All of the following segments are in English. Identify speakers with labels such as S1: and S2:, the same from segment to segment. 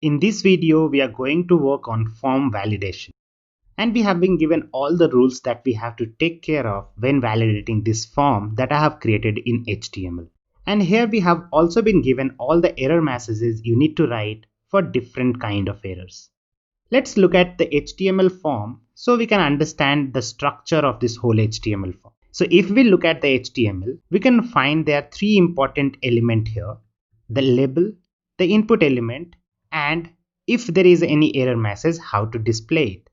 S1: In this video, we are going to work on form validation. And we have been given all the rules that we have to take care of when validating this form that I have created in HTML. And here we have also been given all the error messages you need to write for different kind of errors. Let's look at the HTML form so we can understand the structure of this whole HTML form. So if we look at the HTML, we can find there are three important elements here: the label, the input element, and if there is any error message, how to display it.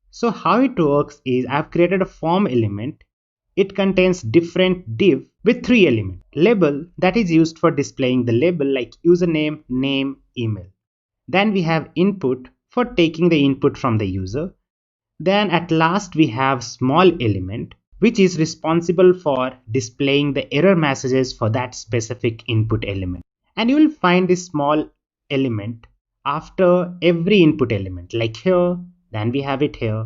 S1: So how it works is I've created a form element. It contains different div with three elements. Label, that is used for displaying the label like username, name, email. Then we have input for taking the input from the user. Then at last we have small element which is responsible for displaying the error messages for that specific input element. And you will find this small element after every input element, like here, then we have it here.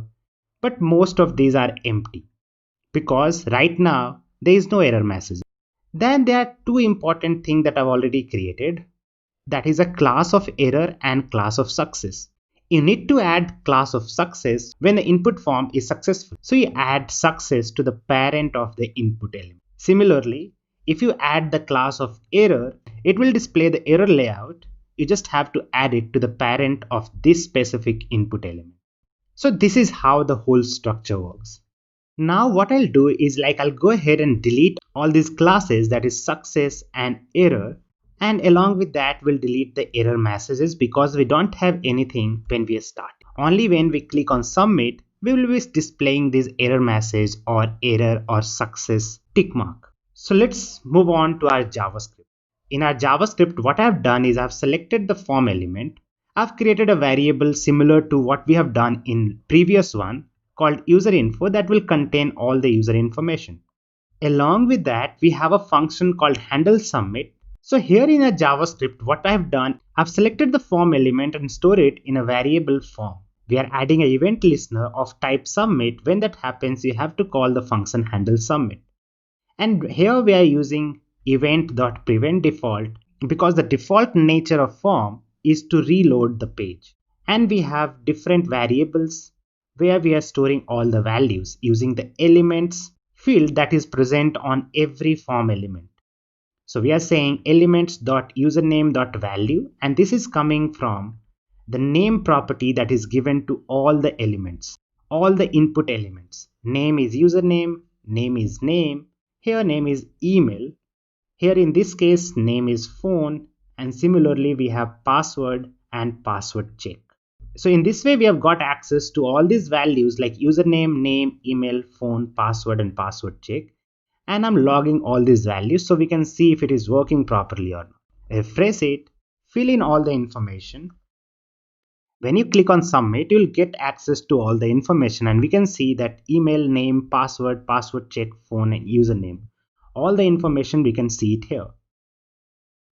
S1: But most of these are empty because right now there is no error message. Then there are two important things that I've already created. That is a class of error and class of success. You need to add class of success when the input form is successful. So you add success to the parent of the input element. Similarly, if you add the class of error, it will display the error layout. You just have to add it to the parent of this specific input element. So this is how the whole structure works. Now what I'll do is I'll go ahead and delete all these classes, that is success and error. And along with that, we'll delete the error messages because we don't have anything when we start. Only when we click on submit, we will be displaying this error message or error or success tick mark. So let's move on to our JavaScript. In our JavaScript, what I've done is I've selected the form element. I've created a variable similar to what we have done in previous one called user info that will contain all the user information. Along with that, we have a function called handle submit. So here in a JavaScript, what I've done, I've selected the form element and store it in a variable form. We are adding an event listener of type submit. When that happens, you have to call the function handle submit. And here we are using event.prevent default because the default nature of form is to reload the page. And we have different variables where we are storing all the values using the elements field that is present on every form element. So we are saying elements.username.value, and this is coming from the name property that is given to all the elements, all the input elements. Name is username, name is name, here name is email, here in this case name is phone, and similarly we have password and password check. So in this way we have got access to all these values like username, name, email, phone, password and password check. And I'm logging all these values so we can see if it is working properly or not. Refresh it, fill in all the information. When you click on submit, you'll get access to all the information, and we can see that email, name, password, password check, phone and username. All the information, we can see it here.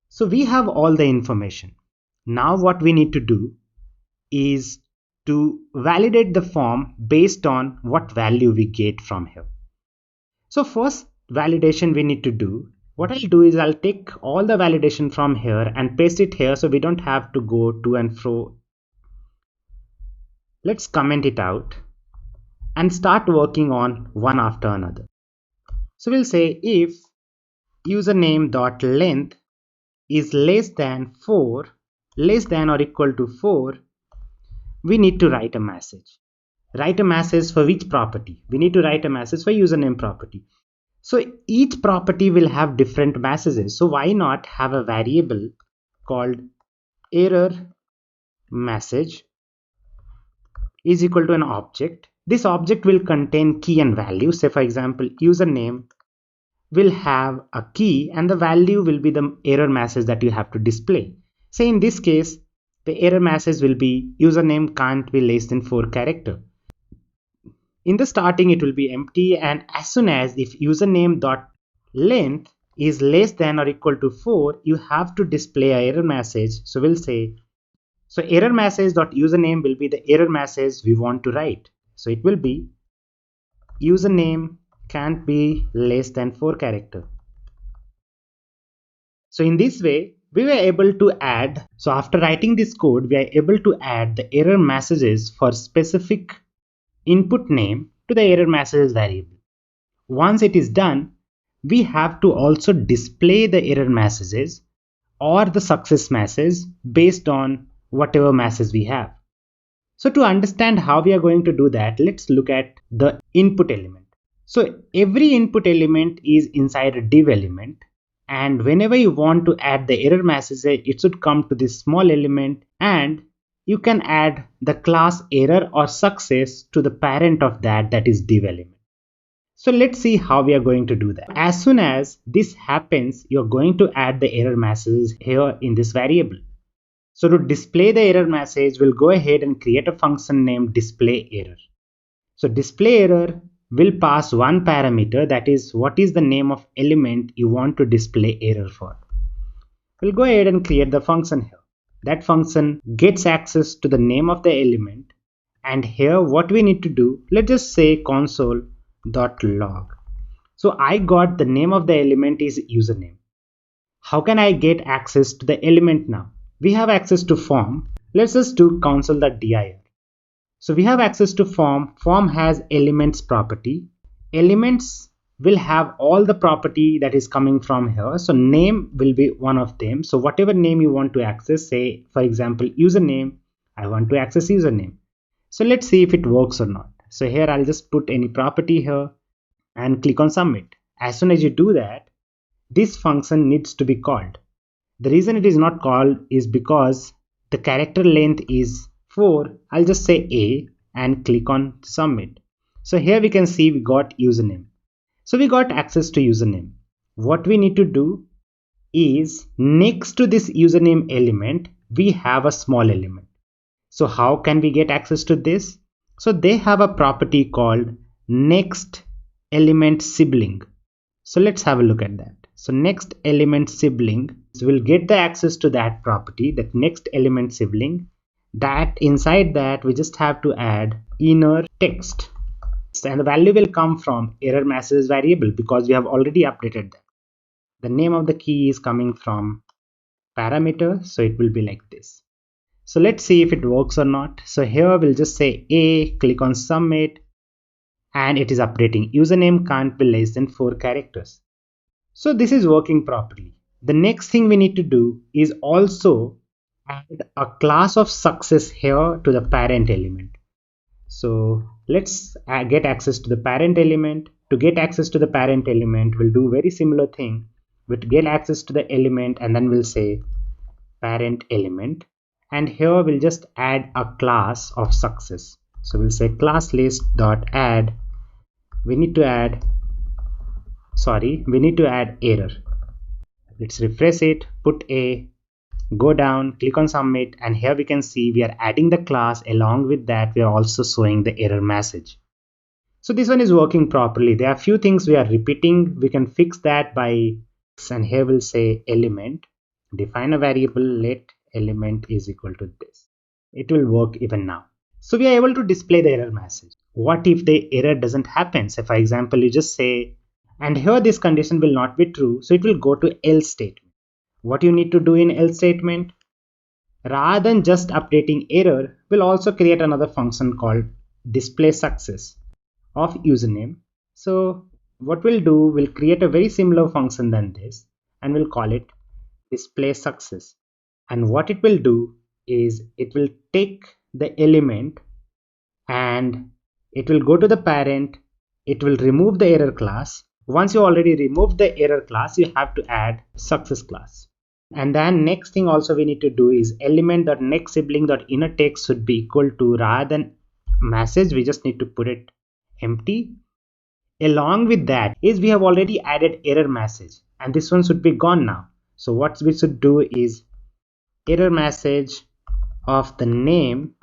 S1: So we have all the information. Now what we need to do is to validate the form based on what value we get from here. So first validation we need to do, what I'll do is I'll take all the validation from here and paste it here so we don't have to go to and fro. Let's comment it out and start working on one after another. So we'll say if username.length is less than or equal to 4, we need to write a message. Write a message for which property? We need to write a message for username property. So each property will have different messages. So why not have a variable called error message is equal to an object. This object will contain key and value. Say for example, username will have a key and the value will be the error message that you have to display. Say in this case, the error message will be username can't be less than 4 characters. In the starting it will be empty, and as soon as if username.length is less than or equal to 4, you have to display an error message. So we'll say, so error message.username will be the error message we want to write. So it will be username can't be less than 4 characters. So in this way we were able to add, so after writing this code, we are able to add the error messages for specific input name to the error messages variable. Once it is done, we have to also display the error messages or the success message based on whatever message we have. So to understand how we are going to do that, let's look at the input element. So every input element is inside a div element, and whenever you want to add the error message, it should come to this small element, and you can add the class error or success to the parent of that is div element. So let's see how we are going to do that. As soon as this happens, you're going to add the error message here in this variable. So to display the error message, we'll go ahead and create a function named display error. So display error will pass one parameter, that is what is the name of element you want to display error for. We'll go ahead and create the function here. That function gets access to the name of the element, and here what we need to do, let's just say console.log. So I got the name of the element is username. How can I get access to the element now? We have access to form. Let's just do console.dir. So we have access to form. Form has elements property. Elements will have all the property that is coming from here. So name will be one of them. So whatever name you want to access, say for example username, I want to access username. So let's see if it works or not. So here I'll just put any property here and click on submit. As soon as you do that, this function needs to be called. The reason it is not called is because the character length is 4. I'll just say A and click on submit. So here we can see we got username. So we got access to username. What we need to do is next to this username element, we have a small element. So how can we get access to this? So they have a property called next element sibling. So let's have a look at that. So next element sibling will get the access to that property, that next element sibling. That inside that we just have to add inner text, and the value will come from error message variable because we have already updated that. The name of the key is coming from parameter, so it will be like this. So let's see if it works or not. So here we'll just say A, click on submit, and it is updating. Username can't be less than 4 characters. So this is working properly. The next thing we need to do is also add a class of success here to the parent element. So let's get access to the parent element. To get access to the parent element, we'll do very similar thing. We'll get access to the element and then we'll say parent element. And here we'll just add a class of success. So we'll say class list dot add. We need to add error. Let's refresh it, put A, go down, click on submit, and here we can see we are adding the class. Along with that, we are also showing the error message. So this one is working properly. There are few things we are repeating. We can fix that by, and here we'll say element, define a variable, let element is equal to this. It will work even now. So we are able to display the error message. What if the error doesn't happen? So for example, you just say, and here this condition will not be true, so it will go to else statement. What you need to do in else statement, rather than just updating error, we'll also create another function called display success of username. So what we'll do, we'll create a very similar function than this, and we'll call it display success. And what it will do is it will take the element and it will go to the parent, it will remove the error class. Once you already removed the error class, you have to add success class. And then next thing also we need to do is element.next sibling.inner text should be equal to, rather than message, we just need to put it empty. Along with that is we have already added error message, and this one should be gone now. So what we should do is error message of the name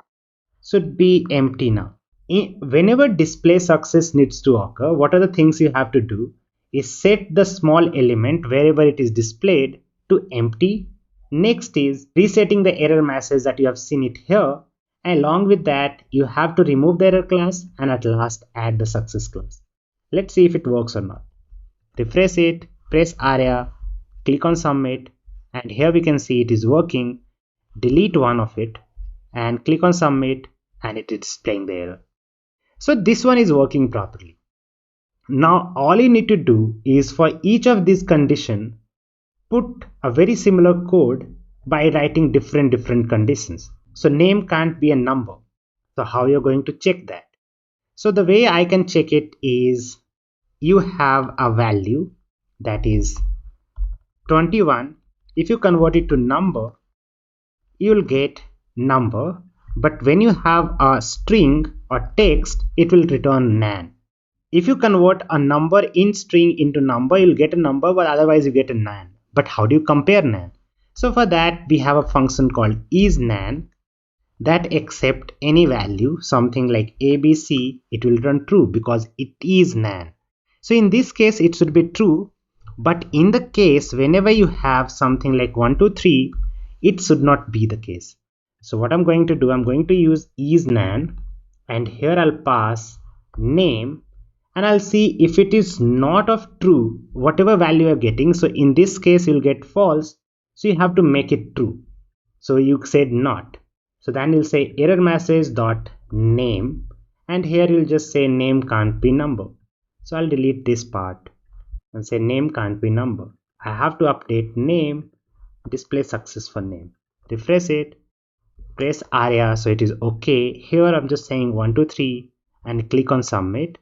S1: should be empty now. Whenever display success needs to occur, what are the things you have to do is set the small element wherever it is displayed to empty. Next is resetting the error message that you have seen it here. And along with that, you have to remove the error class and at last add the success class. Let's see if it works or not. Refresh it, press ARIA, click on submit, and here we can see it is working. Delete one of it and click on submit, and it is displaying the error. So this one is working properly. Now all you need to do is for each of these condition put a very similar code by writing different conditions. So name can't be a number. So how you're going to check that? So the way I can check it is you have a value that is 21. If you convert it to number, you will get number, but when you have a string or text, it will return nan. If you convert a number in string into number, you'll get a number, but otherwise you get a nan. But how do you compare nan? So for that, we have a function called isNan that accept any value, something like ABC, it will return true because it is nan. So in this case, it should be true, but in the case whenever you have something like 1, 2, 3, it should not be the case. So what I'm going to do, I'm going to use isNan, and here I'll pass name, and I'll see if it is not of true, whatever value you're getting. So in this case, you'll get false. So you have to make it true. So you said not. So then you'll say error message dot name, and here you'll just say name can't be number. So I'll delete this part and say name can't be number. I have to update name, display success for name. Refresh it, press ARIA so it is okay. Here I'm just saying 1, 2, 3 and click on submit.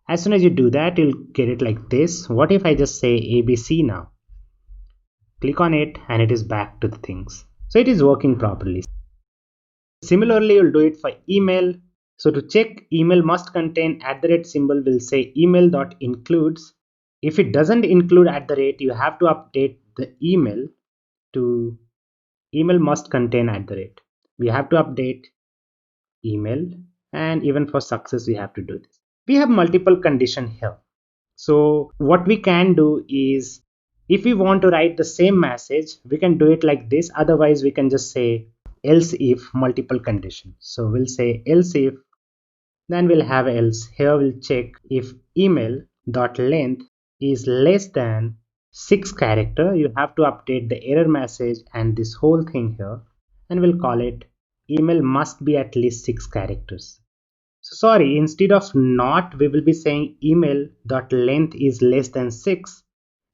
S1: As soon as you do that, you'll get it like this. What if I just say ABC now? Click on it and it is back to the things. So it is working properly. Similarly, you'll do it for email. So to check email must contain @ symbol, will say email.includes. If it doesn't include @, you have to update the email to email must contain @. We have to update email, and even for success we have to do this. We have multiple condition here. So what we can do is, if we want to write the same message, we can do it like this. Otherwise we can just say else if multiple conditions. So we'll say else if, then we'll have else. Here we'll check if email dot length is less than 6 character. You have to update the error message and this whole thing here, and we'll call it email must be at least 6 characters. So sorry, instead of not, we will be saying email dot length is less than 6.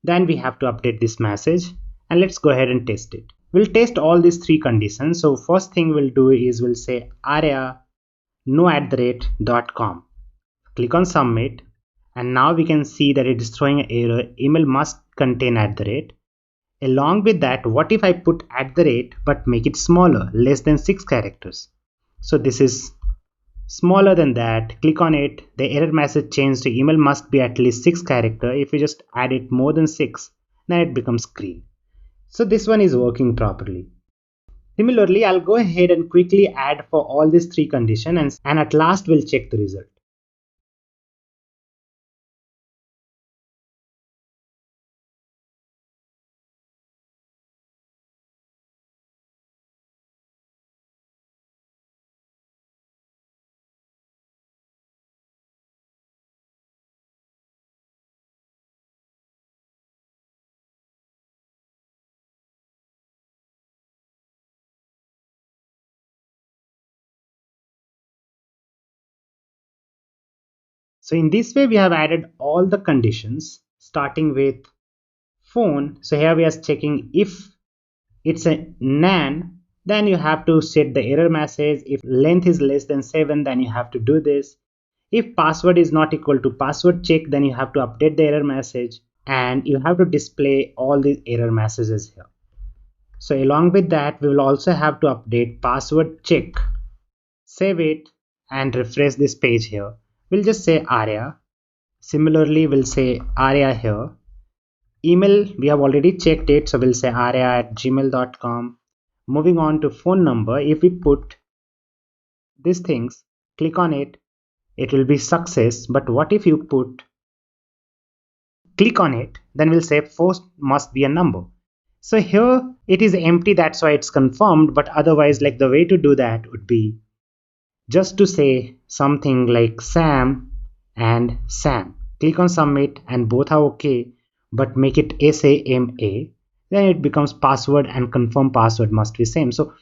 S1: Then we have to update this message, and let's go ahead and test it. We'll test all these 3 conditions. So first thing we'll do is we'll say aria no@.com. Click on submit, and now we can see that it is throwing an error, email must contain @. Along with that, what if I put @ but make it smaller, less than 6 characters? So this is smaller than that. Click on it, the error message changed to email must be at least 6 character. If you just add it more than 6, then it becomes green. So this one is working properly. Similarly, I'll go ahead and quickly add for all these 3 conditions, and at last we'll check the result. So in this way, we have added all the conditions starting with phone. So here we are checking if it's a nan, then you have to set the error message. If length is less than 7, then you have to do this. If password is not equal to password check, then you have to update the error message, and you have to display all these error messages here. So along with that, we will also have to update password check. Save it and refresh this page here. We'll just say aria. Similarly, we'll say aria here. Email, we have already checked it, so we'll say aria@gmail.com. Moving on to phone number, if we put these things, click on it, it will be success. But what if you click on it, then we'll say first must be a number. So here it is empty, that's why it's confirmed. But otherwise, like, the way to do that would be just to say something like Sam and Sam. Click on submit, and both are okay, but make it SAMA. then it becomes password and confirm password must be same. So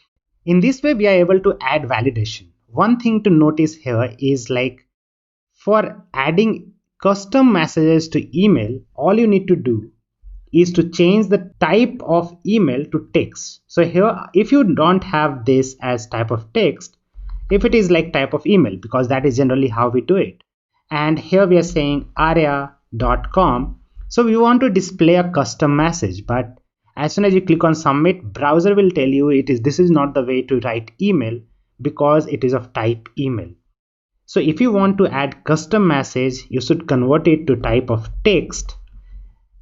S1: in this way, we are able to add validation. One thing to notice here is like for adding custom messages to email, all you need to do is to change the type of email to text. So here, if you don't have this as type of text, if it is like type of email, because that is generally how we do it. And here we are saying aria.com. So we want to display a custom message, but as soon as you click on submit, browser will tell you this is not the way to write email because it is of type email. So if you want to add custom message, you should convert it to type of text,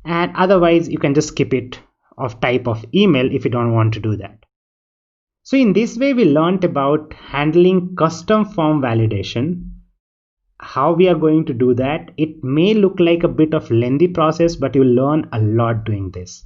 S1: and otherwise you can just skip it of type of email if you don't want to do that. So in this way, we learned about handling custom form validation. How we are going to do that, it may look like a bit of lengthy process, but you'll learn a lot doing this.